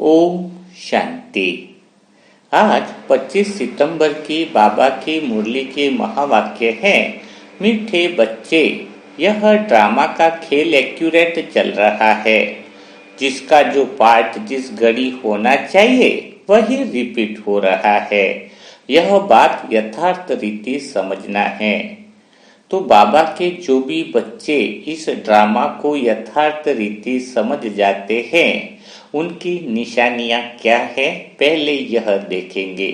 ओम शांति। आज 25 सितंबर की बाबा की मुरली के महावाक्य है, मीठे बच्चे, यह ड्रामा का खेल एक्यूरेट चल रहा है। जिसका जो पार्ट जिस घड़ी होना चाहिए वही रिपीट हो रहा है। यह बात यथार्थ रीति समझना है। तो बाबा के जो भी बच्चे इस ड्रामा को यथार्थ रीति समझ जाते हैं, उनकी निशानियां क्या है पहले यह देखेंगे।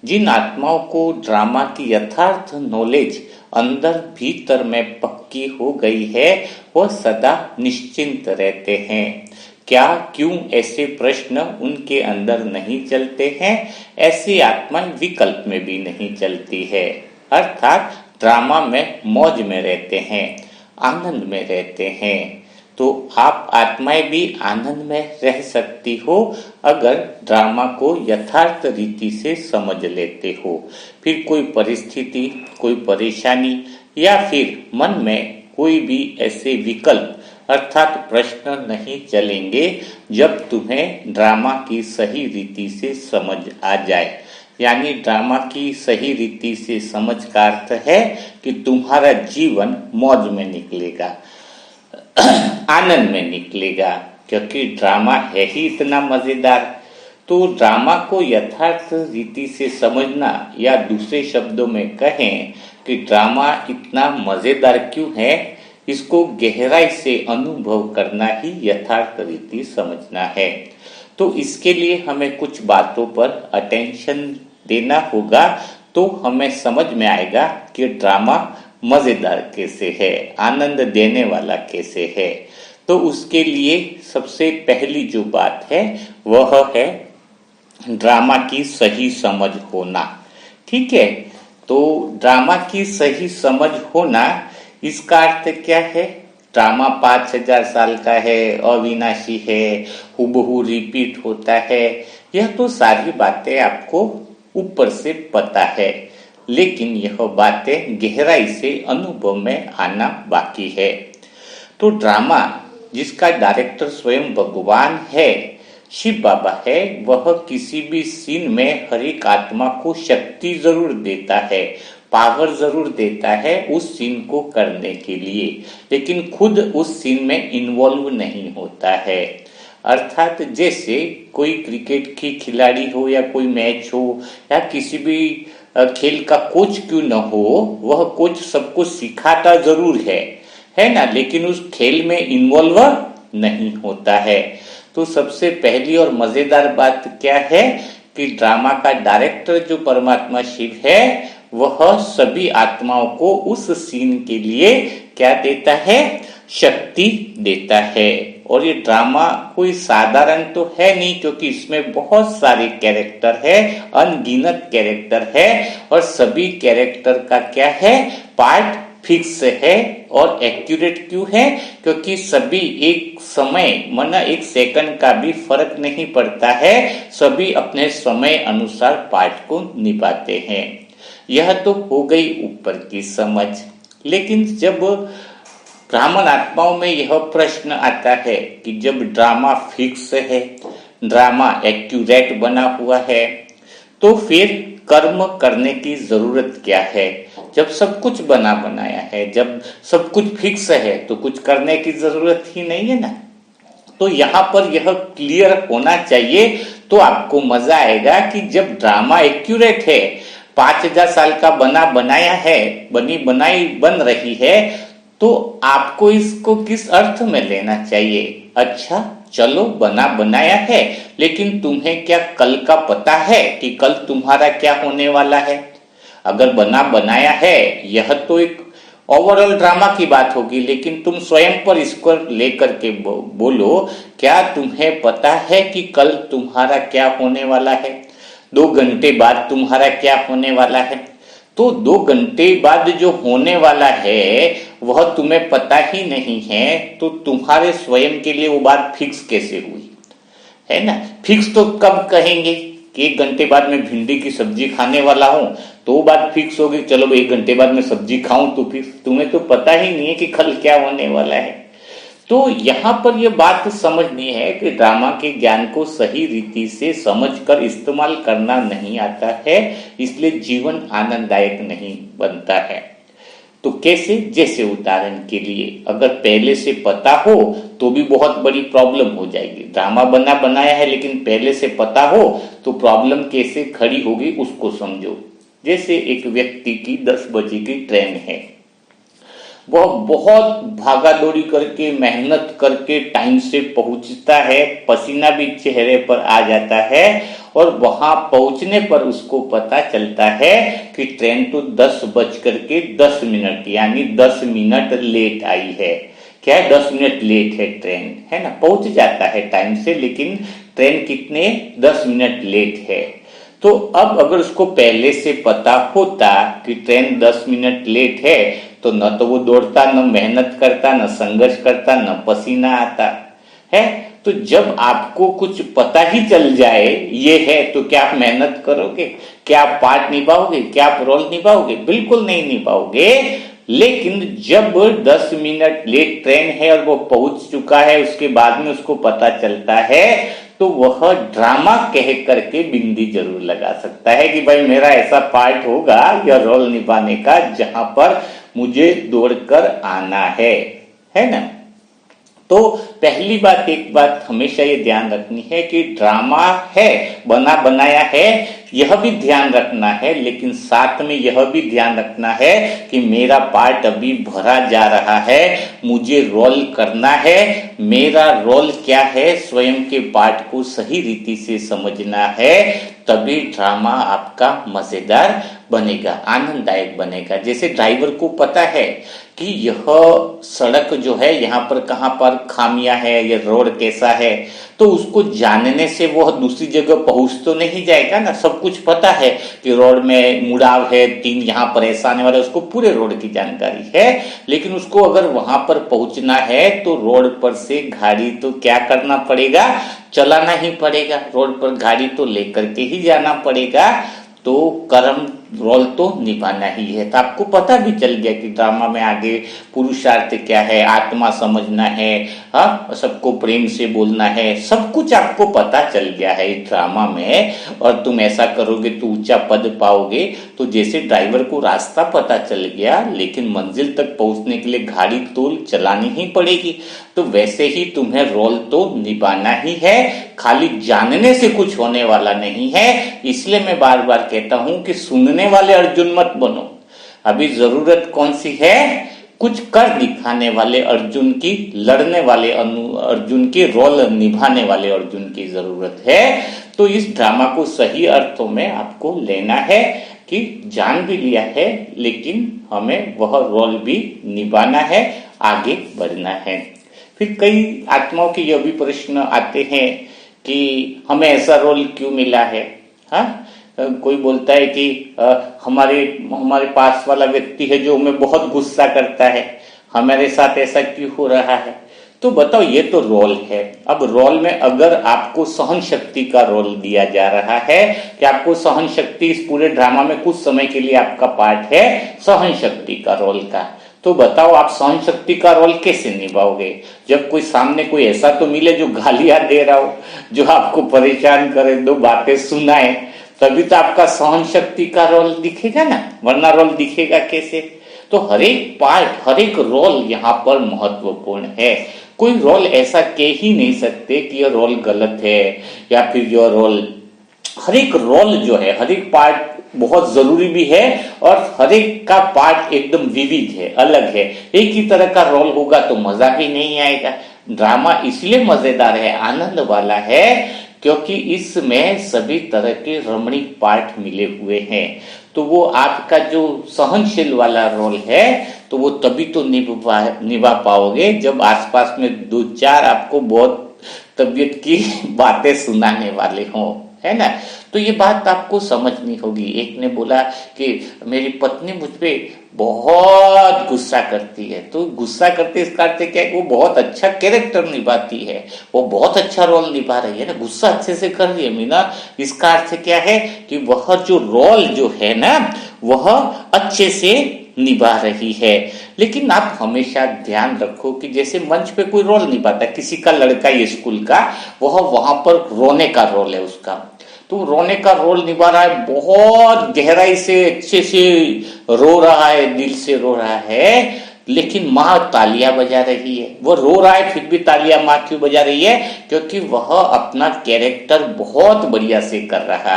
जिन आत्माओं को ड्रामा की यथार्थ नॉलेज अंदर भीतर में पक्की हो गई है, वह सदा निश्चिंत रहते हैं। क्या क्यों ऐसे प्रश्न उनके अंदर नहीं चलते हैं। ऐसी आत्माएं विकल्प में भी नहीं चलती है, अर्थात ड्रामा में मौज में रहते हैं, आनंद में रहते हैं। तो आप आत्माएं भी आनंद में रह सकती हो अगर ड्रामा को यथार्थ रीति से समझ लेते हो। फिर कोई परिस्थिति, कोई परेशानी या फिर मन में कोई भी ऐसे विकल्प अर्थात प्रश्न नहीं चलेंगे जब तुम्हें ड्रामा की सही रीति से समझ आ जाए। यानी ड्रामा की सही रीति से समझ का अर्थ है कि तुम्हारा जीवन मौज में निकलेगा, आनंद में निकलेगा, क्योंकि ड्रामा है ही इतना मजेदार। तो ड्रामा को यथार्थ रीति से समझना, या दूसरे शब्दों में कहें कि ड्रामा इतना मजेदार क्यों है, इसको गहराई से अनुभव करना ही यथार्थ रीति समझना है। तो इसके लिए हमें कुछ बातों पर अटेंशन देना होगा, तो हमें समझ में आएगा कि ड्रामा मजेदार कैसे है, आनंद देने वाला कैसे है। तो उसके लिए सबसे पहली जो बात है वह है ड्रामा की सही समझ होना। ठीक है, तो ड्रामा की सही समझ होना, इसका अर्थ क्या है। ड्रामा 5000 साल का है, अविनाशी है, हुबहू रिपीट होता है, यह तो सारी बातें आपको ऊपर से पता है, लेकिन यह बातें गहराई से अनुभव में आना बाकी है। तो ड्रामा जिसका डायरेक्टर स्वयं भगवान है, शिव बाबा है, वह किसी भी सीन में हर एक आत्मा को शक्ति जरूर देता है, पावर जरूर देता है उस सीन को करने के लिए, लेकिन खुद उस सीन में इन्वॉल्व नहीं होता है। अर्थात जैसे कोई क्रिकेट की खिलाड़ी हो या कोई मैच हो या किसी भी खेल का कोच क्यों न हो, वह कोच सबको सिखाता जरूर है ना, लेकिन उस खेल में इन्वॉल्व नहीं होता है। तो सबसे पहली और मजेदार बात क्या है कि ड्रामा का डायरेक्टर जो परमात्मा शिव है, वह सभी आत्माओं को उस सीन के लिए क्या देता है, शक्ति देता है। और ये ड्रामा कोई साधारण तो है नहीं, क्योंकि इसमें बहुत सारे कैरेक्टर है, अनगिनत कैरेक्टर है, और सभी कैरेक्टर का क्या है, पार्ट फिक्स है। और एक्यूरेट क्यों है, क्योंकि सभी एक समय माना एक सेकंड का भी फर्क नहीं पड़ता है, सभी अपने समय अनुसार पार्ट को निभाते हैं। यह तो हो गई ऊपर की समझ। लेकिन जब ब्राह्मण आत्माओं में यह प्रश्न आता है कि जब ड्रामा फिक्स है, ड्रामा एक्यूरेट बना हुआ है, तो फिर कर्म करने की जरूरत क्या है। जब सब कुछ बना बनाया है, जब सब कुछ फिक्स है, तो कुछ करने की जरूरत ही नहीं है ना। तो यहाँ पर यह क्लियर होना चाहिए, तो आपको मजा आएगा कि जब ड्रामा एक्यूरेट है, 5000 साल का बना बनाया है, बनी बनाई बन रही है, तो आपको इसको किस अर्थ में लेना चाहिए। अच्छा चलो बना बनाया है, लेकिन तुम्हें क्या कल का पता है कि कल तुम्हारा क्या होने वाला है। अगर बना बनाया है, यह तो एक ओवरऑल ड्रामा की बात होगी, लेकिन तुम स्वयं पर इसको लेकर के बोलो, क्या तुम्हें पता है कि कल तुम्हारा क्या होने वाला है, 2 घंटे बाद तुम्हारा क्या होने वाला है। तो 2 घंटे बाद जो होने वाला है वह तुम्हें पता ही नहीं है, तो तुम्हारे स्वयं के लिए वो बात फिक्स कैसे हुई, है ना। फिक्स तो कब कहेंगे कि 1 घंटे बाद मैं भिंडी की सब्जी खाने वाला हूं, तो वो बात फिक्स होगी, चलो 1 घंटे बाद मैं सब्जी खाऊं, तो फिर तुम्हें तो पता ही नहीं है कि कल क्या होने वाला है। तो यहाँ पर यह बात समझनी है कि ड्रामा के ज्ञान को सही रीति से समझकर इस्तेमाल करना नहीं आता है, इसलिए जीवन आनंददायक नहीं बनता है। तो कैसे? जैसे उदाहरण के लिए, अगर पहले से पता हो तो भी बहुत बड़ी प्रॉब्लम हो जाएगी। ड्रामा बनाया है लेकिन पहले से पता हो तो प्रॉब्लम कैसे खड़ी होगी उसको समझो। जैसे एक व्यक्ति की 10 बजे की ट्रेन है, वह बहुत भागा दौड़ी करके मेहनत करके टाइम से पहुंचता है, पसीना भी चेहरे पर आ जाता है और वहां पहुंचने पर उसको पता चलता है कि ट्रेन तो 10:10 यानी 10 मिनट लेट आई है। क्या है? 10 मिनट लेट है ट्रेन, है ना। पहुंच जाता है टाइम से लेकिन ट्रेन कितने 10 मिनट लेट है। तो अब अगर उसको पहले से पता होता कि ट्रेन 10 मिनट लेट है तो न तो वो दौड़ता, न मेहनत करता, न संघर्ष करता, न पसीना आता है। तो जब आपको कुछ पता ही चल जाए ये है तो क्या आप मेहनत करोगे? क्या आप पार्ट निभाओगे? क्या आप रोल निभाओगे? बिल्कुल नहीं निभाओगे। लेकिन जब 10 मिनट लेट ट्रेन है और वो पहुंच चुका है, उसके बाद में उसको पता चलता है तो वह ड्रामा कह करके बिंदी जरूर लगा सकता है कि भाई मेरा ऐसा पार्ट होगा या रोल निभाने का जहां पर मुझे दौड़कर आना है ना। तो पहली एक बात हमेशा ये ध्यान रखनी है कि ड्रामा है, बनाया है, यह भी ध्यान रखना है, लेकिन साथ में यह भी ध्यान रखना है कि मेरा पार्ट अभी भरा जा रहा है, मुझे रोल करना है। मेरा रोल क्या है, स्वयं के पार्ट को सही रीति से समझना है, तभी ड्रामा आपका मजेदार बनेगा, आनंददायक बनेगा। जैसे ड्राइवर को पता है कि यह सड़क जो है यहाँ पर कहाँ पर खामियां है, यह रोड कैसा है, तो उसको जानने से वह दूसरी जगह पहुंच तो नहीं जाएगा ना। सब कुछ पता है कि रोड में मुड़ाव है, 3 यहाँ पर ऐसा आने वाला है, उसको पूरे रोड की जानकारी है। लेकिन उसको अगर वहां पर पहुंचना है तो रोड पर से गाड़ी तो क्या करना पड़ेगा, चलाना ही पड़ेगा। रोड पर गाड़ी तो लेकर के ही जाना पड़ेगा। तो कर्म रोल तो निभाना ही है। तो आपको पता भी चल गया कि ड्रामा में आगे पुरुषार्थ क्या है, आत्मा समझना है, हाँ, सबको प्रेम से बोलना है, सब कुछ आपको पता चल गया है इस ड्रामा में। और तुम ऐसा करोगे तो ऊंचा पद पाओगे। तो जैसे ड्राइवर को रास्ता पता चल गया लेकिन मंजिल तक पहुंचने के लिए गाड़ी तो चलानी ही पड़ेगी, तो वैसे ही तुम्हें रोल तो निभाना ही है। खाली जानने से कुछ होने वाला नहीं है। इसलिए मैं बार बार कहता हूं कि सुनने वाले अर्जुन मत बनो। अभी जरूरत कौन सी है, कुछ कर दिखाने वाले अर्जुन की, लड़ने वाले अर्जुन की, रोल निभाने वाले अर्जुन की जरूरत है। तो इस ड्रामा को सही अर्थों में आपको लेना है कि जान भी लिया है लेकिन हमें वह रोल भी निभाना है, आगे बढ़ना है। फिर कई आत्माओं के यह भी प्रश्न आते हैं कि हमें ऐसा रोल क्यों मिला है। हाँ, कोई बोलता है कि हमारे पास वाला व्यक्ति है जो हमें बहुत गुस्सा करता है, हमारे साथ ऐसा क्यों हो रहा है। तो बताओ, ये तो रोल है। अब रोल में अगर आपको सहन शक्ति का रोल दिया जा रहा है कि आपको सहन शक्ति, इस पूरे ड्रामा में कुछ समय के लिए आपका पार्ट है सहन शक्ति का रोल का, तो बताओ आप सहन शक्ति का रोल कैसे निभाओगे। जब कोई सामने कोई ऐसा तो मिले जो गालियां दे रहा हो, जो आपको परेशान करे, 2 बातें सुनाए, तभी तो आपका सहन शक्ति का रोल दिखेगा ना, वरना रोल दिखेगा कैसे। तो हर एक पार्ट, हर एक रोल यहाँ पर महत्वपूर्ण है। कोई रोल ऐसा कह ही नहीं सकते कि यह रोल गलत है या फिर यह रोल, हर एक रोल जो है, हर एक पार्ट बहुत जरूरी भी है और हर एक का पार्ट एकदम विविध है, अलग है। एक ही तरह का रोल होगा तो मजा भी नहीं आएगा। ड्रामा इसलिए मजेदार है, आनंद वाला है, क्योंकि इसमें सभी तरह के रमणीक पार्ट मिले हुए हैं। तो वो आपका जो सहनशील वाला रोल है तो वो तभी तो निभा पाओगे जब आसपास में 2-4 आपको बहुत तबीयत की बातें सुनाने वाले हों, है ना। तो ये बात आपको समझनी होगी। एक ने बोला कि मेरी पत्नी मुझ पे बहुत गुस्सा करती है, तो गुस्सा करते इसका अर्थ क्या है कि वो बहुत अच्छा कैरेक्टर निभाती है, वो बहुत अच्छा रोल निभा रही है ना, गुस्सा अच्छे से कर रही है मीना। इसका अर्थ क्या है कि वह जो रोल जो है ना, वह अच्छे से निभा रही है। लेकिन आप हमेशा ध्यान रखो कि जैसे मंच पे कोई रोल निभाता है, किसी का लड़का ये स्कूल का, वह वहां पर रोने का रोल है उसका, तो रोने का रोल निभा रहा है, बहुत गहराई से अच्छे से रो रहा है, दिल से रो रहा है, लेकिन माँ तालियां बजा रही है। वो रो रहा है फिर भी तालियां माँ क्यों बजा रही है? क्योंकि वह अपना कैरेक्टर बहुत बढ़िया से कर रहा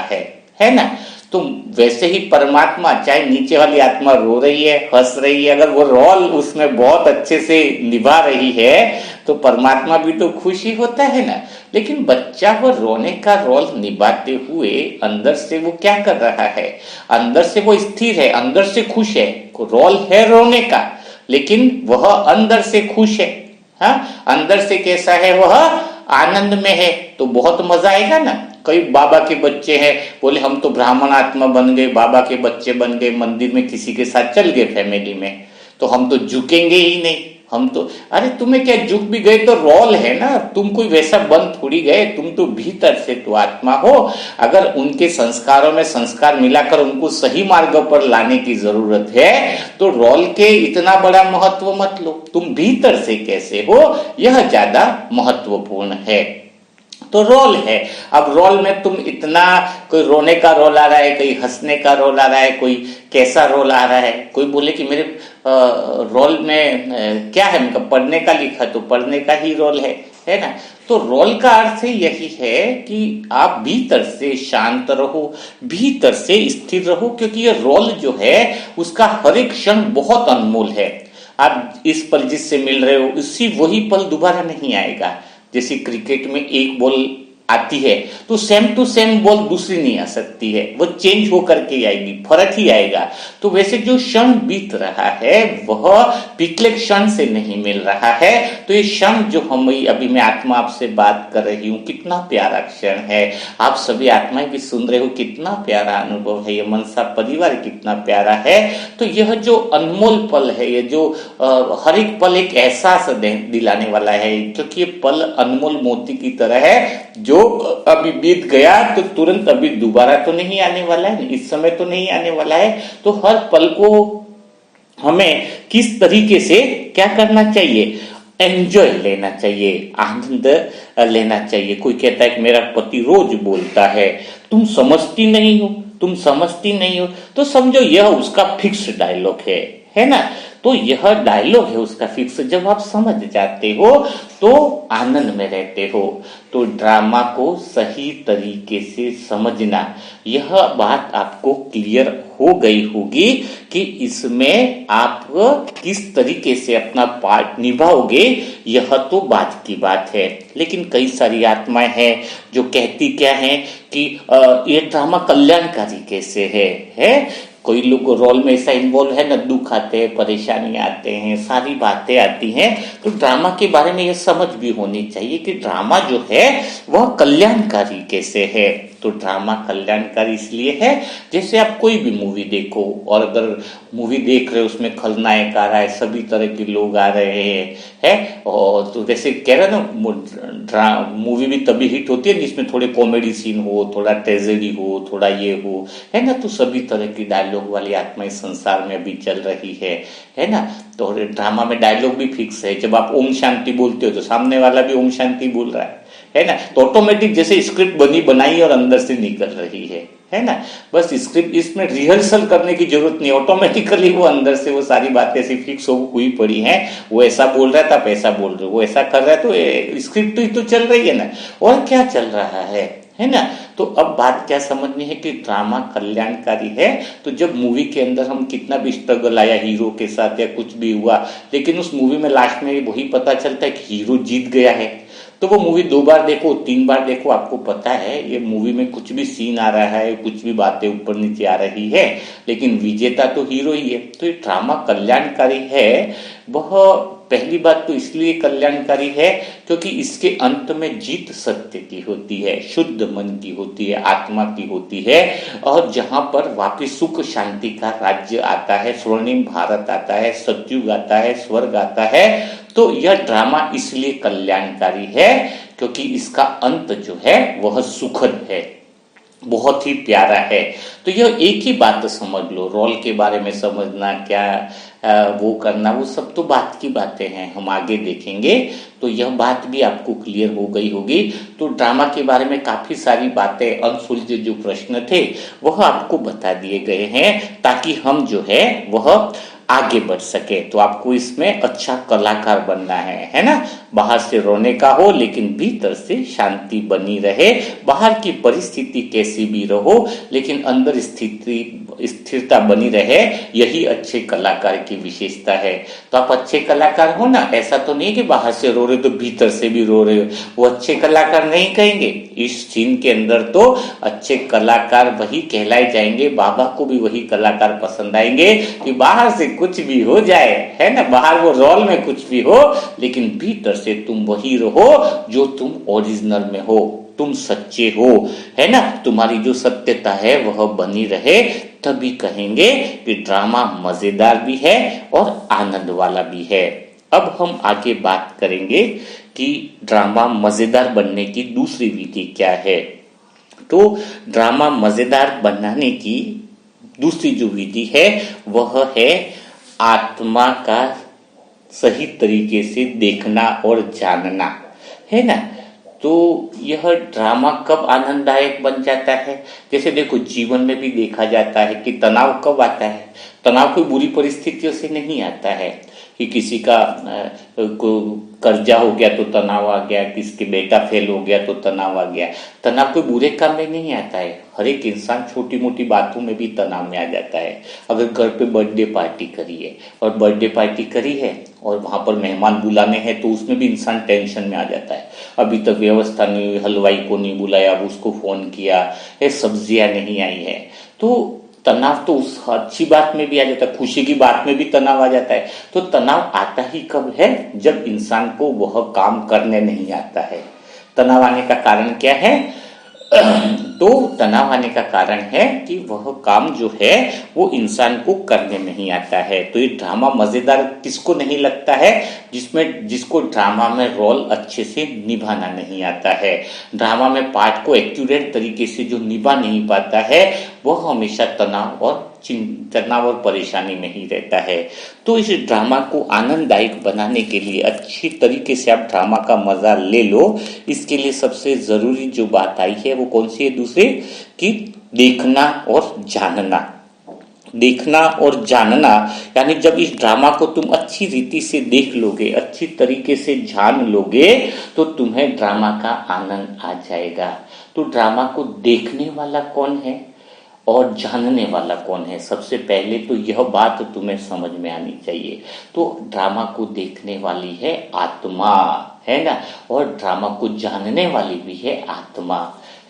है ना। तो वैसे ही परमात्मा, चाहे नीचे वाली आत्मा रो रही है, हंस रही है, अगर वो रोल उसमें बहुत अच्छे से निभा रही है तो परमात्मा भी तो खुश ही होता है ना। लेकिन बच्चा वो रोने का रोल निभाते हुए अंदर से वो क्या कर रहा है? अंदर से वो स्थिर है, अंदर से खुश है। रोल है रोने का, लेकिन वह अंदर से खुश है। हाँ, अंदर से कैसा है? वह आनंद में है। तो बहुत मजा आएगा ना। कई बाबा के बच्चे हैं, बोले हम तो ब्राह्मण आत्मा बन गए, बाबा के बच्चे बन गए, मंदिर में किसी के साथ चल गए फैमिली में, तो हम तो झुकेंगे ही नहीं, हम तो, अरे तुम्हें क्या, झुक भी गए तो रोल है ना, तुम कोई वैसा बन थोड़ी गए, तुम तो भीतर से तो आत्मा हो। अगर उनके संस्कारों में संस्कार मिलाकर उनको सही मार्ग पर लाने की जरूरत है तो रोल के इतना बड़ा महत्व मत लो, तुम भीतर से कैसे हो यह ज्यादा महत्वपूर्ण है। तो रोल है। अब रोल में तुम इतना, कोई रोने का रोल आ रहा है, कोई हंसने का रोल आ रहा है, कोई कैसा रोल आ रहा है, कोई बोले कि मेरे रोल में क्या है, मतलब पढ़ने का लिखा तो पढ़ने का ही रोल है ना। तो रोल का अर्थ यही है कि आप भीतर से शांत रहो, भीतर से स्थिर रहो, क्योंकि ये रोल जो है उसका हर एक क्षण बहुत अनमोल है। आप इस पल जिससे मिल रहे हो उसी वही पल दोबारा नहीं आएगा। जैसे क्रिकेट में एक बॉल आती है तो सेम टू सेम बॉल दूसरी नहीं आ सकती है, वो चेंज होकर के आएगी, फर्क ही आएगा। तो वैसे जो क्षण बीत रहा है वह पिछले क्षण से नहीं मिल रहा है। तो ये क्षण जो हम अभी मैं आत्मा आपसे बात कर रही हूँ, कितना प्यारा क्षण है। आप सभी आत्माएं भी सुन रहे हो, कितना प्यारा अनुभव है, ये मनसा परिवार कितना प्यारा है। तो यह जो अनमोल पल है, ये जो हर एक पल एक एहसास दिलाने वाला है, क्योंकि ये पल अनमोल मोती की तरह है, जो अभी बीत गया तो तुरंत अभी दोबारा तो नहीं आने वाला है, इस समय तो नहीं आने वाला है। तो हर पल को हमें किस तरीके से क्या करना चाहिए? एंजॉय लेना चाहिए, आनंद लेना चाहिए। कोई कहता है कि मेरा पति रोज बोलता है, तुम समझती नहीं हो, तुम समझती नहीं हो, तो समझो यह उसका फिक्स डायलॉग है ना। तो यह डायलॉग है उसका फिक्स। जब आप समझ जाते हो तो आनंद में रहते हो। तो ड्रामा को सही तरीके से समझना, यह बात आपको क्लियर हो गई होगी कि इसमें आप किस तरीके से अपना पार्ट निभाओगे, यह तो बात की बात है। लेकिन कई सारी आत्माएं हैं जो कहती क्या है कि ये ड्रामा कल्याणकारी कैसे है? कोई लोग रोल में ऐसा इन्वॉल्व है ना, दुख आते हैं, परेशानी आते हैं, सारी बातें आती हैं। तो ड्रामा के बारे में यह समझ भी होनी चाहिए कि ड्रामा जो है वह कल्याणकारी कैसे है। तो ड्रामा कल्याणकारी इसलिए है, जैसे आप कोई भी मूवी देखो और अगर मूवी देख रहे हो उसमें खलनायक आ रहा है, सभी तरह के लोग आ रहे हैं, और तो जैसे कह रहे ना, मूवी भी तभी हिट होती है जिसमें थोड़े कॉमेडी सीन हो, थोड़ा ट्रेजेडी हो, थोड़ा ये हो, है ना। तो सभी तरह की डायलॉग वाली आत्मा इस संसार में अभी चल रही है ना। तो ड्रामा में डायलॉग भी फिक्स है। जब आप ओम शांति बोलते हो तो सामने वाला भी ओम शांति बोल रहा है ना। तो ऑटोमेटिक जैसे स्क्रिप्ट बनी बनाई और अंदर से निकल रही है ना। बस स्क्रिप्ट, इसमें रिहर्सल करने की जरूरत नहीं, ऑटोमेटिकली वो अंदर से वो सारी बातें ऐसी फिक्स हुई पड़ी हैं। वो ऐसा बोल रहा है तो आप ऐसा बोल रहे हो, वो ऐसा कर रहा है तो स्क्रिप्ट ही तो चल रही है ना, और क्या चल रहा है ना। तो अब बात क्या समझनी है कि ड्रामा कल्याणकारी है। तो जब मूवी के अंदर हम कितना भी स्ट्रगल आया हीरो के साथ या कुछ भी हुआ, लेकिन उस मूवी में लास्ट में वही पता चलता है कि हीरो जीत गया है। तो वो मूवी 2 बार देखो, 3 बार देखो, आपको पता है ये मूवी में कुछ भी सीन आ रहा है, कुछ भी बातें ऊपर नीचे आ रही है, लेकिन विजेता तो हीरो ही है। तो ये ड्रामा कल्याणकारी है। वह पहली बात तो इसलिए कल्याणकारी है क्योंकि इसके अंत में जीत सत्य की होती है, शुद्ध मन की होती है, आत्मा की होती है, और जहां पर वापिस सुख शांति का राज्य आता है, स्वर्णिम भारत आता है, सतयुग आता है, स्वर्ग आता है। तो यह ड्रामा इसलिए कल्याणकारी है क्योंकि इसका अंत जो है वह सुखद है। बहुत ही प्यारा है। तो यह एक ही बात समझ लो, रोल के बारे में समझना क्या वो करना, वो सब तो बात की बातें हैं, हम आगे देखेंगे। तो यह बात भी आपको क्लियर हो गई होगी। तो ड्रामा के बारे में काफी सारी बातें, अनसुलझे जो प्रश्न थे वह आपको बता दिए गए हैं, ताकि हम जो है वह आगे बढ़ सके। तो आपको इसमें अच्छा कलाकार बनना है ना। बाहर से रोने का हो लेकिन भीतर से शांति बनी रहे, बाहर की परिस्थिति कैसी भी रहो लेकिन अंदर स्थिरता बनी रहे, यही अच्छे कलाकार की विशेषता है। तो आप अच्छे कलाकार हो ना, ऐसा तो नहीं कि बाहर से रो रहे तो भीतर से भी रो रहे हो, वो अच्छे कलाकार नहीं कहेंगे। इस सीन के अंदर तो अच्छे कलाकार वही कहलाए जाएंगे, बाबा को भी वही कलाकार पसंद आएंगे कि बाहर से कुछ भी हो जाए, है ना, बाहर वो रोल में कुछ भी हो लेकिन भीतर से तुम वही रहो जो तुम ओरिजिनल में हो, तुम सच्चे हो, है ना, तुम्हारी जो सत्यता है वह बनी रहे। तभी कहेंगे कि ड्रामा मजेदार भी है और आनंद वाला भी है। अब हम आगे बात करेंगे कि ड्रामा मजेदार बनने की दूसरी विधि क्या है। तो ड्रामा मजेदार बनाने की दूसरी जो विधि है वह है आत्मा का सही तरीके से देखना और जानना, है ना। तो यह ड्रामा कब आनंददायक बन जाता है, जैसे देखो जीवन में भी देखा जाता है कि तनाव कब आता है। तनाव कोई बुरी परिस्थितियों से नहीं आता है कि किसी का को कर्जा हो गया तो तनाव आ गया, किसके बेटा फेल हो गया तो तनाव आ गया। तनाव कोई बुरे काम में नहीं आता है, हर एक इंसान छोटी मोटी बातों में भी तनाव में आ जाता है। अगर घर पे बर्थडे पार्टी करी है और बर्थडे पार्टी करी है और वहां पर मेहमान बुलाने हैं तो उसमें भी इंसान टेंशन में आ जाता है। अभी तक व्यवस्था नहीं हुई, हलवाई को नहीं बुलाया, अब उसको फोन किया, सब्जियां नहीं आई है, तो तनाव तो उस अच्छी बात में भी आ जाता है, खुशी की बात में भी तनाव आ जाता है। तो तनाव आता ही कब है, जब इंसान को वह काम करने नहीं आता है। तनाव आने का कारण क्या है, तो तनाव आने का कारण है कि वह काम जो है वो इंसान को करने नहीं आता है। तो ये ड्रामा मजेदार किसको नहीं लगता है, जिसको ड्रामा में रोल अच्छे से निभाना नहीं आता है, ड्रामा में पार्ट को एक्यूरेट तरीके से जो निभा नहीं पाता है वह हमेशा तनाव और परेशानी में ही रहता है। तो इस ड्रामा को आनंददायक बनाने के लिए अच्छी तरीके से आप ड्रामा का मजा ले लो। इसके लिए सबसे जरूरी जो बात आई है वो कौन सी है, दूसरे कि देखना और जानना। देखना और जानना यानी जब इस ड्रामा को तुम अच्छी रीति से देख लोगे, अच्छी तरीके से जान लोगे, तो तुम्हें ड्रामा का आनंद आ जाएगा। तो ड्रामा को देखने वाला कौन है और जानने वाला कौन है, सबसे पहले तो यह बात तुम्हें समझ में आनी चाहिए। तो ड्रामा को देखने वाली है आत्मा, है ना, और ड्रामा को जानने वाली भी है आत्मा,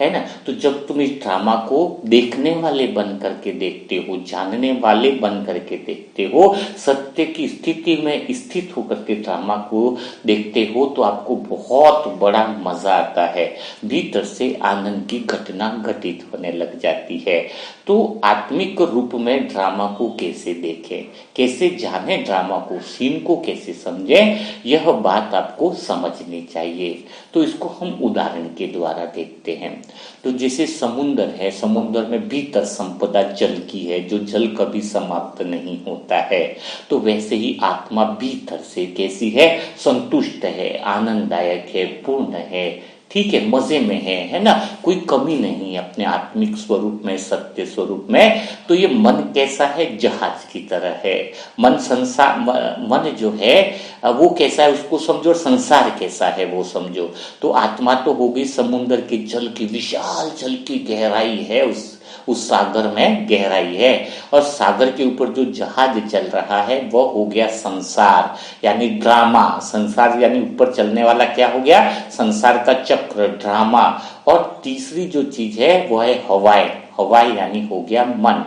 है ना। तो जब तुम इस ड्रामा को देखने वाले बन करके देखते हो, जानने वाले बन करके देखते हो, सत्य की स्थिति में स्थित होकर के ड्रामा को देखते हो, तो आपको बहुत बड़ा मजा आता है, भीतर से आनंद की घटना घटित होने लग जाती है। तो आत्मिक रूप में ड्रामा को कैसे देखें, कैसे जाने ड्रामा को, सीन को कैसे समझें, यह बात आपको समझनी चाहिए। तो इसको हम उदाहरण के द्वारा देखते हैं। तो जैसे समुद्र है, समुद्र में भीतर संपदा जल की है, जो जल कभी समाप्त नहीं होता है। तो वैसे ही आत्मा भीतर से कैसी है, संतुष्ट है, आनंददायक है, पूर्ण है, ठीक है, मजे में है ना, कोई कमी नहीं है अपने आत्मिक स्वरूप में, सत्य स्वरूप में। तो ये मन कैसा है, जहाज की तरह है। मन जो है वो कैसा है उसको समझो, संसार कैसा है वो समझो। तो आत्मा तो होगी समुद्र के जल की, विशाल जल की गहराई है, उस सागर में गहराई है, और सागर के ऊपर जो जहाज चल रहा है वो हो गया संसार, यानी ड्रामा। संसार यानी ऊपर चलने वाला क्या हो गया, संसार का चक्र, ड्रामा। और तीसरी जो चीज है वो है हवाएं, हवाई यानी हो गया मन।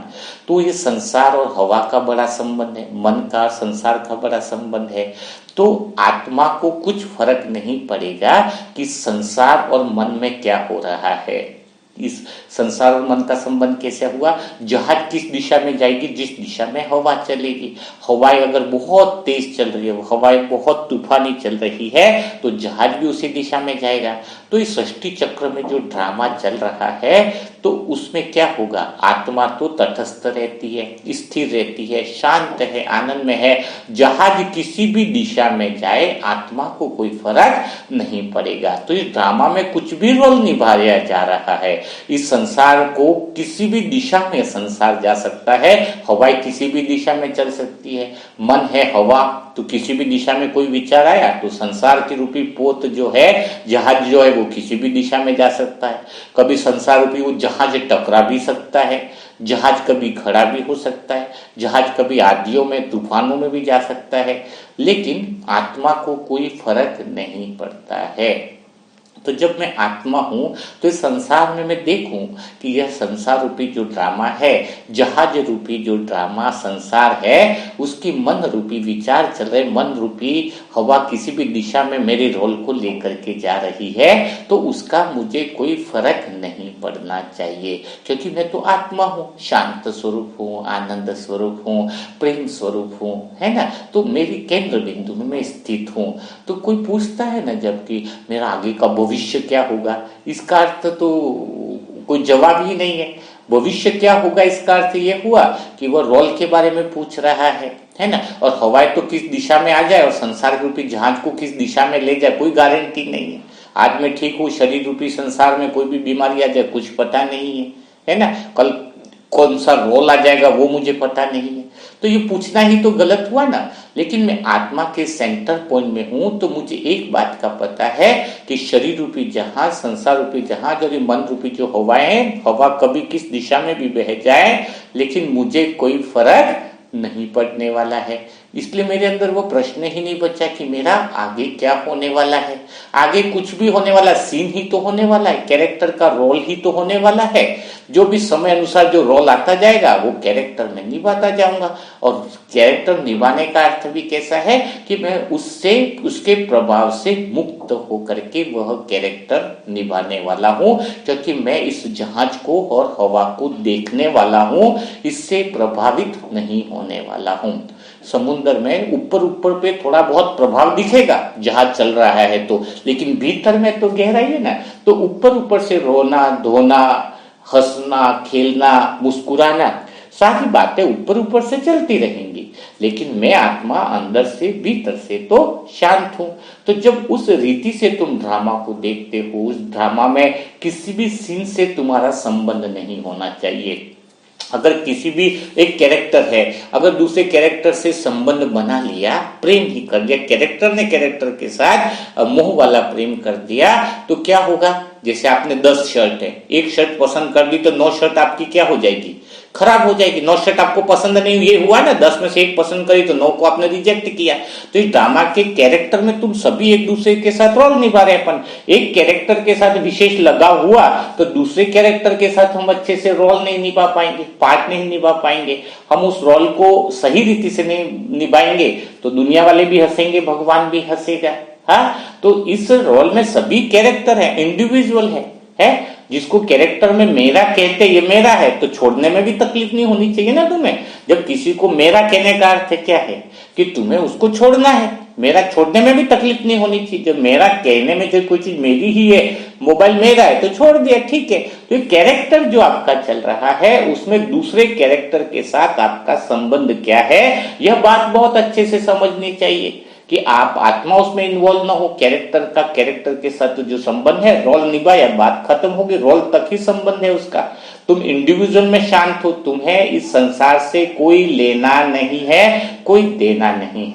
तो ये संसार और हवा का बड़ा संबंध है, मन का संसार का बड़ा संबंध है। तो आत्मा को कुछ फर्क नहीं पड़ेगा कि संसार और मन में क्या हो रहा है। इस संसार और मन का संबंध कैसे हुआ, जहाज किस दिशा में जाएगी, जिस दिशा में हवा चलेगी। हवाएं अगर बहुत तेज चल रही है, हवाएं बहुत तूफानी चल रही है, तो जहाज भी उसी दिशा में जाएगा। तो इस सृष्टि चक्र में जो ड्रामा चल रहा है, तो उसमें क्या होगा, आत्मा तो तटस्थ रहती है, स्थिर रहती है, शांत है, आनंद में है। जहाज किसी भी दिशा में जाए आत्मा को कोई फर्क नहीं पड़ेगा। तो इस ड्रामा में कुछ भी रोल निभाया जा रहा है। इस संसार को किसी भी दिशा में संसार जा सकता है, हवाएं किसी भी दिशा में चल सकती है। मन है हवा, तो किसी भी दिशा में कोई विचार आया तो संसार की रूपी पोत जो है, जहाज जो है, वो किसी भी दिशा में जा सकता है। कभी संसार रूपी वो जहाज टकरा भी सकता है, जहाज कभी खड़ा भी हो सकता है, जहाज कभी आंधियों में तूफानों में भी जा सकता है, लेकिन आत्मा को कोई फर्क नहीं पड़ता है। तो जब मैं आत्मा हूं तो इस संसार में मैं देखूं कि यह संसार रूपी जो ड्रामा है, जहाज रूपी जो ड्रामा संसार है, उसकी मन रूपी विचार चल रहे, मन रूपी हवा किसी भी दिशा में मेरे रोल को लेकर के जा रही है, तो उसका मुझे कोई फर्क नहीं पड़ना चाहिए, क्योंकि मैं तो आत्मा हूँ, शांत स्वरूप हूँ, आनंद स्वरूप हूँ, प्रेम स्वरूप हूँ, है ना। तो मेरी केंद्र बिंदु में मैं स्थित हूँ। तो कोई पूछता है ना, जबकि मेरा आगे का भविष्य क्या होगा, इसका अर्थ तो कोई जवाब ही नहीं है। भविष्य क्या होगा, इसका अर्थ ये हुआ कि वह रोल के बारे में पूछ रहा है ना। और हवाएं तो किस दिशा में आ जाए और संसार रूपी जहाज को किस दिशा में ले जाए, कोई गारंटी नहीं है। आज मैं ठीक हूँ, शरीर रूपी संसार में कोई भी बीमारी आ जाए, कुछ पता नहीं है ना। कल कौन सा रोल आ जाएगा वो मुझे पता नहीं है। तो ये पूछना ही तो गलत हुआ ना। लेकिन मैं आत्मा के सेंटर पॉइंट में हूं, तो मुझे एक बात का पता है कि शरीर रूपी जहाज, संसार रूपी जहाज और मन रूपी जो हवाएं, हवा कभी किस दिशा में भी बह जाए, लेकिन मुझे कोई फर्क नहीं पड़ने वाला है। इसलिए मेरे अंदर वो प्रश्न ही नहीं बचा कि मेरा आगे क्या होने वाला है। आगे कुछ भी होने वाला, सीन ही तो होने वाला है, कैरेक्टर का रोल ही तो होने वाला है। जो भी समय अनुसार जो रोल आता जाएगा वो कैरेक्टर में निभाता जाऊंगा। और कैरेक्टर निभाने का अर्थ भी कैसा है कि मैं उससे, उसके प्रभाव से मुक्त होकर के वह कैरेक्टर निभाने वाला हूं, क्योंकि मैं इस जहाज को और हवा को देखने वाला हूं, इससे प्रभावित नहीं होने वाला हूं। समुद्र में ऊपर ऊपर पे थोड़ा बहुत प्रभाव दिखेगा जहाज चल रहा है तो, लेकिन भीतर में तो गहराई है ना। तो ऊपर ऊपर से रोना धोना, हंसना, खेलना, मुस्कुराना, सारी बातें ऊपर ऊपर से चलती रहेंगी, लेकिन मैं आत्मा अंदर से, भीतर से तो शांत हूं। तो जब उस रीति से तुम ड्रामा को देखते हो, उस ड्रामा में किसी भी सीन से तुम्हारा संबंध नहीं होना चाहिए। अगर किसी भी एक कैरेक्टर है, अगर दूसरे कैरेक्टर से संबंध बना लिया, प्रेम ही कर दिया, कैरेक्टर ने कैरेक्टर के साथ मोह वाला प्रेम कर दिया, तो क्या होगा। जैसे आपने 10 शर्ट है, एक शर्ट पसंद कर दी तो 9 शर्ट आपकी क्या हो जाएगी, खराब हो जाएगी। 9 शर्ट आपको पसंद नहीं, ये हुआ ना, 10 में से एक पसंद करी तो 9 को आपने रिजेक्ट किया। तो इस ड्रामा के कैरेक्टर में तुम सभी एक दूसरे के साथ रोल निभा रहे हैं। अपन एक कैरेक्टर के साथ विशेष लगाव हुआ तो दूसरे कैरेक्टर के साथ हम अच्छे से रोल नहीं निभा पाएंगे, पार्ट नहीं निभा पाएंगे। हम उस रोल को सही रीति से नहीं निभाएंगे तो दुनिया वाले भी हंसेंगे, भगवान भी हंसेगा। हाँ, तो इस रोल में सभी कैरेक्टर है, इंडिविजुअल है। जिसको कैरेक्टर में मेरा कहते ये मेरा है, तो छोड़ने में भी तकलीफ नहीं होनी चाहिए ना तुम्हें। जब किसी को मेरा कहने का अर्थ क्या है कि तुम्हें उसको छोड़ना है, मेरा छोड़ने में भी तकलीफ नहीं होनी चाहिए। जब मेरा कहने में जो कोई चीज मेरी ही है, मोबाइल मेरा है तो छोड़ दिया, ठीक है। तो कैरेक्टर जो आपका चल रहा है उसमें दूसरे कैरेक्टर के साथ आपका संबंध क्या है, यह बात बहुत अच्छे से समझनी चाहिए कि आप आत्मा उसमें इन्वॉल्व ना हो। कैरेक्टर का कैरेक्टर के साथ जो संबंध है, रोल निभाया, बात खत्म होगी, रोल तक ही संबंध है उसका। तुम इंडिविजुअल में शांत हो, तुम्हें इस संसार से कोई लेना नहीं है, कोई देना नहीं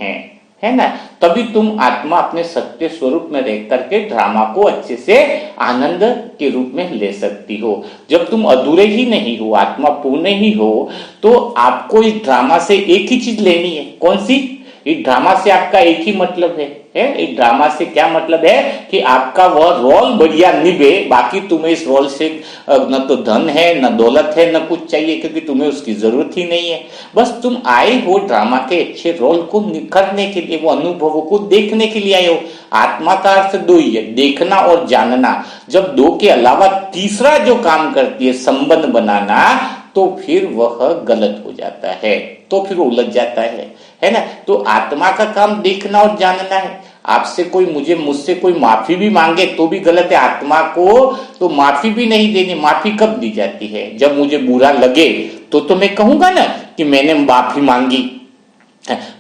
है ना। तभी तुम आत्मा अपने सत्य स्वरूप में रह करके ड्रामा को अच्छे से आनंद के रूप में ले सकती हो। जब तुम अधूरे ही नहीं हो, आत्मा पूर्ण ही हो, तो आपको इस ड्रामा से एक ही चीज लेनी है। कौन सी? इस ड्रामा से आपका एक ही मतलब है। इस ड्रामा से क्या मतलब है कि आपका वह रोल बढ़िया निभे, बाकी तुम्हें इस रोल से न तो धन है, न दौलत है, न कुछ चाहिए, क्योंकि तुम्हें उसकी जरूरत ही नहीं है। बस तुम आए हो ड्रामा के अच्छे रोल को करने के लिए, वो अनुभवों को देखने के लिए आए हो। आत्मा का अर्थ दो ही है, देखना और जानना। जब दो के अलावा तीसरा जो काम करती है, संबंध बनाना, तो फिर वह गलत हो जाता है, तो फिर उलझ जाता है ना। तो आत्मा का काम देखना और जानना है। आपसे कोई मुझसे कोई माफी भी मांगे तो भी गलत है। आत्मा को तो माफी भी नहीं देनी। माफी कब दी जाती है? जब मुझे बुरा लगे तो मैं कहूंगा ना कि मैंने माफी मांगी।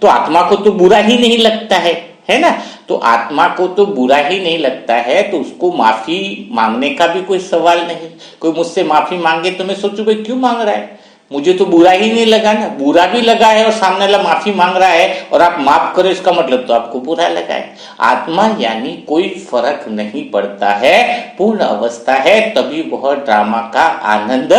तो आत्मा को तो बुरा ही नहीं लगता है ना। तो आत्मा को तो बुरा ही नहीं लगता है, तो उसको माफी मांगने का भी कोई सवाल नहीं। कोई मुझसे माफी मांगे तो मैं सोचूं भाई क्यों मांग रहा है, मुझे तो बुरा ही नहीं लगा ना। बुरा भी लगा है और सामने वाला माफी मांग रहा है और आप माफ करो, इसका मतलब तो आपको बुरा लगा है। आत्मा यानी कोई फर्क नहीं पड़ता है, पूर्ण अवस्था है, तभी वह ड्रामा का आनंद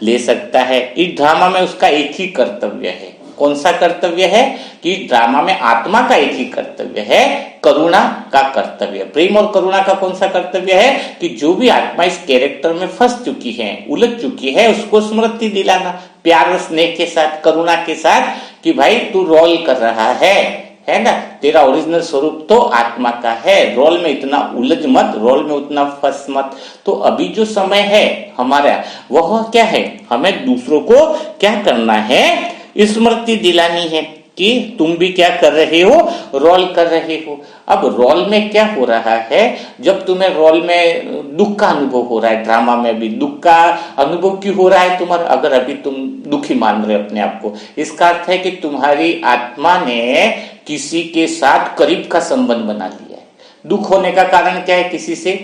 ले सकता है। इस ड्रामा में उसका एक ही कर्तव्य है। कौन सा कर्तव्य है? कि ड्रामा में आत्मा का एक ही कर्तव्य है, करुणा का कर्तव्य। प्रेम और करुणा का कौन सा कर्तव्य है? कि जो भी आत्मा इस कैरेक्टर में फंस चुकी है, उलझ चुकी है, उसको स्मृति दिलाना प्यार और स्नेह के साथ, करुणा के साथ, कि भाई तू रोल कर रहा है ना, तेरा ओरिजिनल स्वरूप तो आत्मा का है, रोल में इतना उलझ मत, रोल में उतना फंस मत। तो अभी जो समय है हमारा वह क्या है? हमें दूसरों को क्या करना है? स्मृति दिलानी है कि तुम भी क्या कर रहे हो? रोल कर रहे हो। अब रोल में क्या हो रहा है? जब तुम्हें रोल में दुख का अनुभव हो रहा है, ड्रामा में भी दुख का अनुभव क्यों हो रहा है तुम्हारा? अगर अभी तुम दुखी मान रहे हो अपने आप को, इसका अर्थ है कि तुम्हारी आत्मा ने किसी के साथ करीब का संबंध बना लिया है। दुख होने का कारण क्या है? किसी से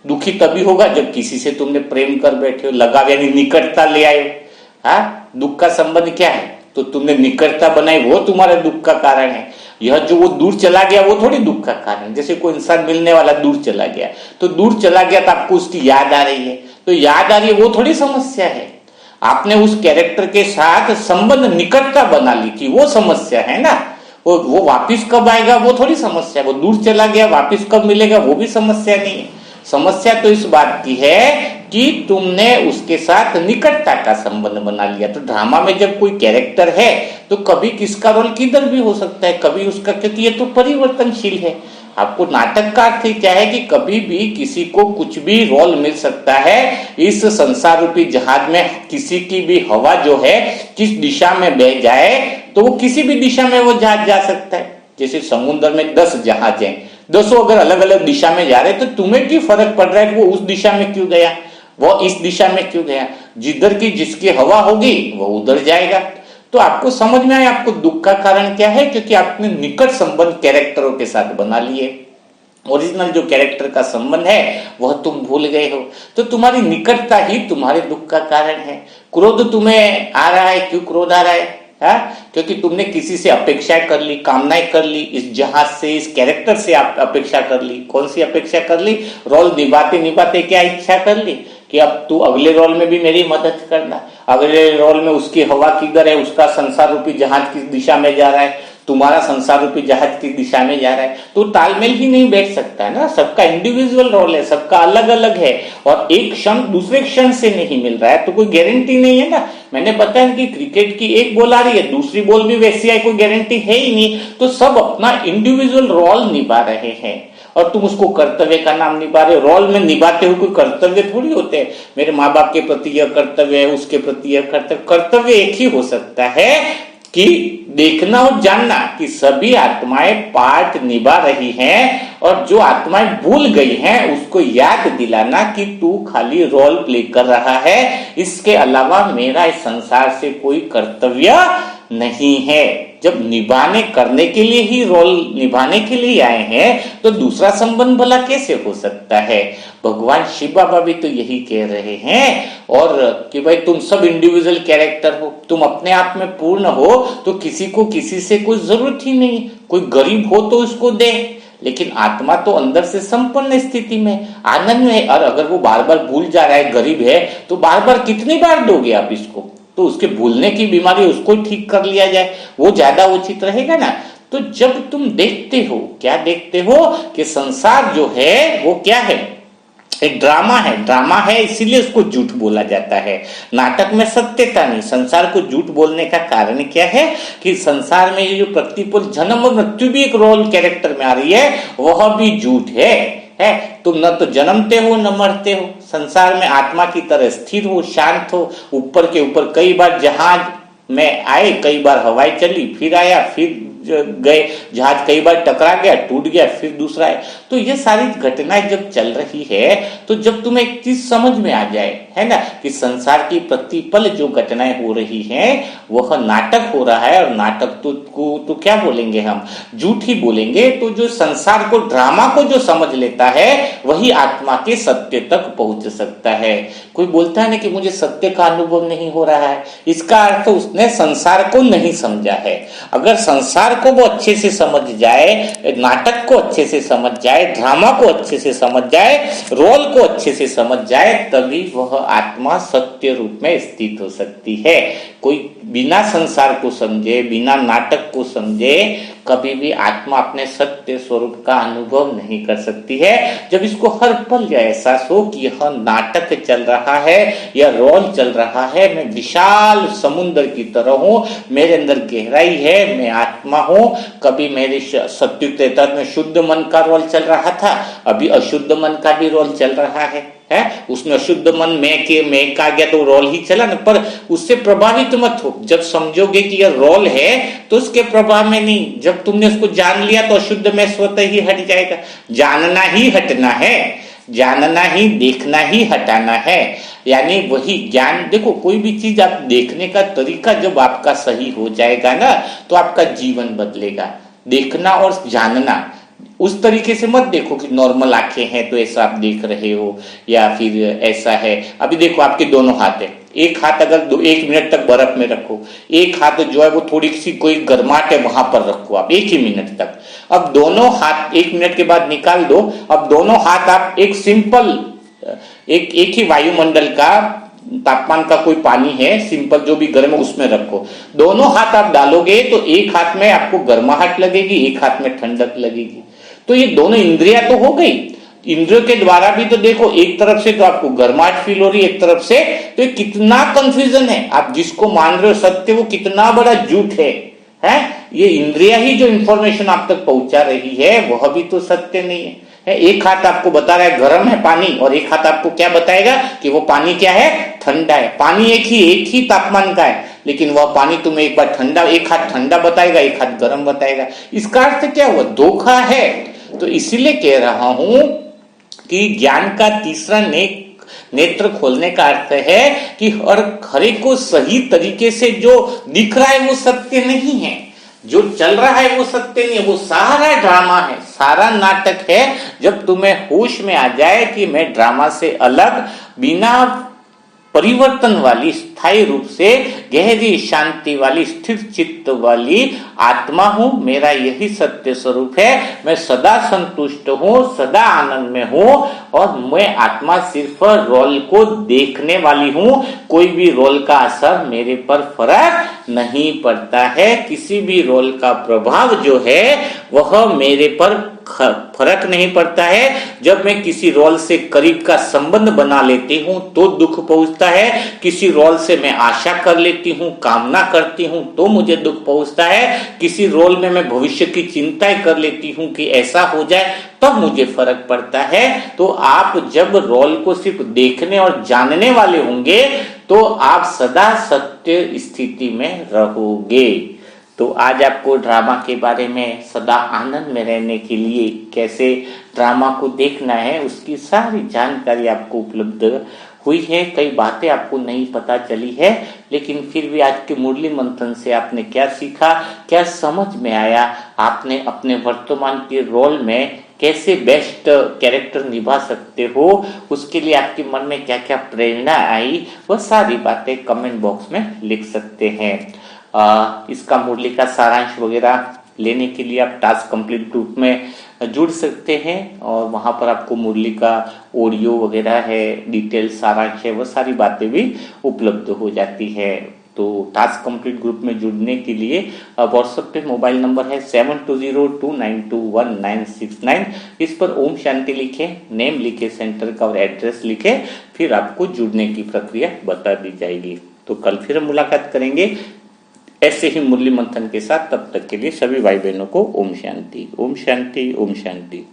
दुखी तभी होगा जब किसी से तुमने प्रेम कर बैठे हो, लगाव यानी निकटता ले आए हो। हाँ, दुख का संबंध क्या है? तो तुमने निकटता बनाई, वो तुम्हारे दुख का कारण है। यह जो वो दूर चला गया वो थोड़ी दुख का कारण। जैसे कोई इंसान मिलने वाला दूर चला गया, तो दूर चला गया तो आपको उसकी याद आ रही है, तो याद आ रही है, वो थोड़ी समस्या है। आपने उस कैरेक्टर के साथ संबंध निकटता बना ली थी, वो समस्या है ना। वो वापिस कब आएगा वो थोड़ी समस्या है। वो दूर चला गया, वापिस कब मिलेगा वो भी समस्या नहीं है। समस्या तो इस बात की है कि तुमने उसके साथ निकटता का संबंध बना लिया। तो ड्रामा में जब कोई कैरेक्टर है तो कभी किसका रोल किधर भी हो सकता है, कभी उसका, क्योंकि ये तो परिवर्तनशील है। आपको नाटक का अर्थ क्या है? कि कभी भी किसी को कुछ भी रोल मिल सकता है। इस संसार रूपी जहाज में किसी की भी हवा जो है किस दिशा में बह जाए तो वो किसी भी दिशा में वो जहाज जा सकता है। जैसे समुद्र में 10 जहाज हैं, 10 अगर अलग अलग दिशा में जा रहे तो तुम्हें क्यों फर्क पड़ रहा है कि वो उस दिशा में क्यों गया, वो इस दिशा में क्यों गया? जिधर की जिसकी हवा होगी वो उधर जाएगा। तो आपको समझ में आया आपको दुख का कारण क्या है? क्योंकि आपने निकट संबंध कैरेक्टरों के साथ बना लिए। ओरिजिनल जो कैरेक्टर का संबंध है वह तुम भूल गए हो। तो तुम्हारी निकटता ही तुम्हारे दुख का कारण है। क्रोध तुम्हें आ रहा है, क्यों क्रोध आ रहा है? क्योंकि तुमने किसी से अपेक्षाएं कर ली, कामनाएं कर ली, इस जहाज से, इस कैरेक्टर से आप अपेक्षा कर ली। कौन सी अपेक्षा कर ली? रोल निभाते निभाते क्या इच्छा कर ली कि अब तू अगले रोल में भी मेरी मदद करना। अगले रोल में उसकी हवा किधर है, उसका संसार रूपी जहाज किस दिशा में जा रहा है, तुम्हारा संसार रूपी जहाज किस दिशा में जा रहा है। तो तालमेल ही नहीं बैठ सकता है ना। सबका इंडिविजुअल रोल है, सबका अलग अलग है, और एक क्षण दूसरे क्षण से नहीं मिल रहा है तो कोई गारंटी नहीं है ना। मैंने बताया कि क्रिकेट की एक बॉल आ रही है, दूसरी बॉल भी वैसी आई, कोई गारंटी है ही नहीं। तो सब अपना इंडिविजुअल रोल निभा रहे हैं और तुम उसको कर्तव्य का नाम निभा रहे हो। रोल में निभाते हुए कोई कर्तव्य थोड़ी होते हैं। मेरे माँ बाप के प्रति यह कर्तव्य है, उसके प्रति यह कर्तव्य। कर्तव्य एक ही हो सकता है कि देखना और जानना कि सभी आत्माएं पार्ट निभा रही हैं, और जो आत्माएं भूल गई हैं उसको याद दिलाना कि तू खाली रोल प्ले कर रहा है, इसके अलावा मेरा इस संसार से कोई कर्तव्य नहीं है। जब निभाने करने के लिए ही रोल निभाने के लिए आए हैं तो दूसरा संबंध भला कैसे हो सकता है? भगवान शिव बाबा भी तो यही कह रहे हैं, और कि भाई तुम सब इंडिविजुअल कैरेक्टर हो, तुम अपने आप में पूर्ण हो, तो किसी को किसी से कोई जरूरत ही नहीं। कोई गरीब हो तो उसको दे, लेकिन आत्मा तो अंदर से संपन्न स्थिति में आनंद में है। और अगर वो बार बार भूल जा रहा है, गरीब है, तो बार बार कितनी बार दोगे आप इसको? तो उसके भूलने की बीमारी उसको ठीक कर लिया जाए, वो ज्यादा उचित रहेगा ना। तो जब तुम देखते हो, क्या देखते हो कि संसार जो है वो क्या है? एक ड्रामा है। ड्रामा है इसीलिए उसको झूठ बोला जाता है। नाटक में सत्यता नहीं। संसार को झूठ बोलने का कारण क्या है? कि संसार में ये जो प्रतिपल जन्म और मृत्यु भी एक रोल कैरेक्टर में आ रही है, वह भी झूठ है। तुम न तो जन्मते हो न मरते हो। संसार में आत्मा की तरह स्थिर हो, शांत हो, ऊपर के ऊपर कई बार जहाज में आए, कई बार हवाई चली, फिर आया, फिर गए, जहाज कई बार टकरा गया, टूट गया, फिर दूसरा है। तो ये सारी घटनाएं जब चल रही है, तो जब तुम्हें एक चीज समझ में आ जाए, है ना, कि संसार की प्रतिपल जो घटनाएं हो रही हैं वह नाटक हो रहा है, और नाटक तो क्या बोलेंगे हम, झूठ ही बोलेंगे। तो जो संसार को, ड्रामा को जो समझ लेता है वही आत्मा के सत्य तक पहुंच सकता है। कोई बोलता है ना कि मुझे सत्य का अनुभव नहीं हो रहा है, इसका अर्थ उसने संसार को नहीं समझा है। अगर संसार को वो अच्छे से समझ जाए, नाटक को अच्छे से समझ जाए, ड्रामा को अच्छे से समझ जाए, रोल को अच्छे से समझ जाए, तभी वह आत्मा सत्य रूप में स्थित हो सकती है। कोई बिना संसार को समझे, बिना नाटक को समझे, कभी भी आत्मा अपने सत्य स्वरूप का अनुभव नहीं कर सकती है। जब इसको हर पल यह एहसास हो कि यह नाटक चल रहा है, यह रोल चल रहा है, मैं विशाल समुद्र की तरह हूं, मेरे अंदर गहराई है, मैं आत्मा हूं। कभी मेरे सत्युग त्रेता में शुद्ध मन का रोल चल रहा था, अभी अशुद्ध मन का भी रोल चल रहा है। उसमें अशुद्ध मन मैं का गया तो रोल ही चला ना, पर उससे प्रभावित मत हो। जब समझोगे कि यह रोल है तो उसके प्रभाव में नहीं, जब तुमने उसको जान लिया तो अशुद्ध में स्वतः ही हट जाएगा। जानना ही हटना है, जानना ही देखना ही हटाना है, यानी वही ज्ञान। देखो, कोई भी चीज आप देखने का तरीका जब आपका सही हो जाएगा ना, तो आपका जीवन बदलेगा। देखना और जानना, उस तरीके से मत देखो कि नॉर्मल आंखें हैं तो ऐसा आप देख रहे हो, या फिर ऐसा है। अभी देखो, आपके दोनों हाथ है, एक हाथ अगर 1 मिनट तक बर्फ में रखो, एक हाथ जो है वो थोड़ी सी कोई गर्माहट है वहां पर रखो आप 1 ही मिनट तक। अब दोनों हाथ 1 मिनट के बाद निकाल दो। अब दोनों हाथ आप एक सिंपल एक ही वायुमंडल का तापमान का कोई पानी है सिंपल, जो भी गर्म है उसमें रखो। दोनों हाथ आप डालोगे तो एक हाथ में आपको गर्माहट लगेगी, एक हाथ में ठंडक लगेगी। तो ये दोनों इंद्रियां तो हो गई, इंद्रियों के द्वारा भी तो देखो, एक तरफ से तो आपको गर्माहट फील हो रही है, एक तरफ से तो कितना कंफ्यूजन है। आप जिसको मान रहे हो सत्य, वो कितना बड़ा झूठ है। ये इंद्रिया ही जो इंफॉर्मेशन आप तक पहुंचा रही है वह भी तो सत्य नहीं है। एक हाथ आपको बता रहा है गर्म है पानी, और एक हाथ आपको क्या बताएगा कि वो पानी क्या है, ठंडा है। पानी एक ही तापमान का है, लेकिन वह पानी तुम्हें एक बार ठंडा, एक हाथ ठंडा बताएगा, एक हाथ गर्म बताएगा। इसका अर्थ क्या हुआ, धोखा है। तो इसीलिए कह रहा हूं कि ज्ञान का तीसरा नेत्र खोलने का अर्थ है कि हर एक को सही तरीके से जो दिख रहा है वो सत्य नहीं है, जो चल रहा है वो सत्य नहीं है, वो सारा ड्रामा है, सारा नाटक है। जब तुम्हें होश में आ जाए कि मैं ड्रामा से अलग, बिना परिवर्तन वाली, स्थायी रूप से गहरी शांति वाली, स्थिर चित्त वाली आत्मा हूं, मेरा यही सत्य स्वरूप है, मैं सदा संतुष्ट हूं, सदा आनंद में हूं, और मैं आत्मा सिर्फ रोल को देखने वाली हूं। कोई भी रोल का असर मेरे पर फर्क नहीं पड़ता है, किसी भी रोल का प्रभाव जो है वह मेरे पर फर्क नहीं पड़ता है। जब मैं किसी रोल से करीब का संबंध बना लेती हूं तो दुख पहुंचता है, किसी रोल से मैं आशा कर लेती हूं, कामना करती हूं तो मुझे दुख पहुंचता है, किसी रोल में मैं भविष्य की चिंताएं कर लेती हूं कि ऐसा हो जाए तब मुझे फर्क पड़ता है। तो आप जब रोल को सिर्फ देखने और जानने वाले होंगे तो आप सदा सत्य स्थिति में रहोगे। तो आज आपको ड्रामा के बारे में सदा आनंद में रहने के लिए कैसे ड्रामा को देखना है उसकी सारी जानकारी आपको उपलब्ध हुई है। कई बातें आपको नहीं पता चली है, लेकिन फिर भी आज के मुरली मंथन से आपने क्या सीखा, क्या समझ में आया, आपने अपने वर्तमान के रोल में कैसे बेस्ट कैरेक्टर निभा सकते हो, उसके लिए आपके मन में क्या क्या प्रेरणा आई, वह सारी बातें कमेंट बॉक्स में लिख सकते हैं। इसका मुरली का सारांश वगैरह लेने के लिए आप टास्क कंप्लीट ग्रुप में जुड़ सकते हैं, और वहां पर आपको मुरली का ऑडियो वगैरह है, डिटेल सारांश है, वो सारी बातें भी उपलब्ध हो जाती है। तो टास्क कंप्लीट ग्रुप में जुड़ने के लिए व्हाट्सएप पे मोबाइल नंबर है 7202921969। इस पर ओम शांति लिखे, नेम लिखे सेंटर का और एड्रेस लिखे, फिर आपको जुड़ने की प्रक्रिया बता दी जाएगी। तो कल फिर मुलाकात करेंगे ऐसे ही मुरली मंथन के साथ। तब तक के लिए सभी भाई बहनों को ओम शांति, ओम शांति, ओम शांति।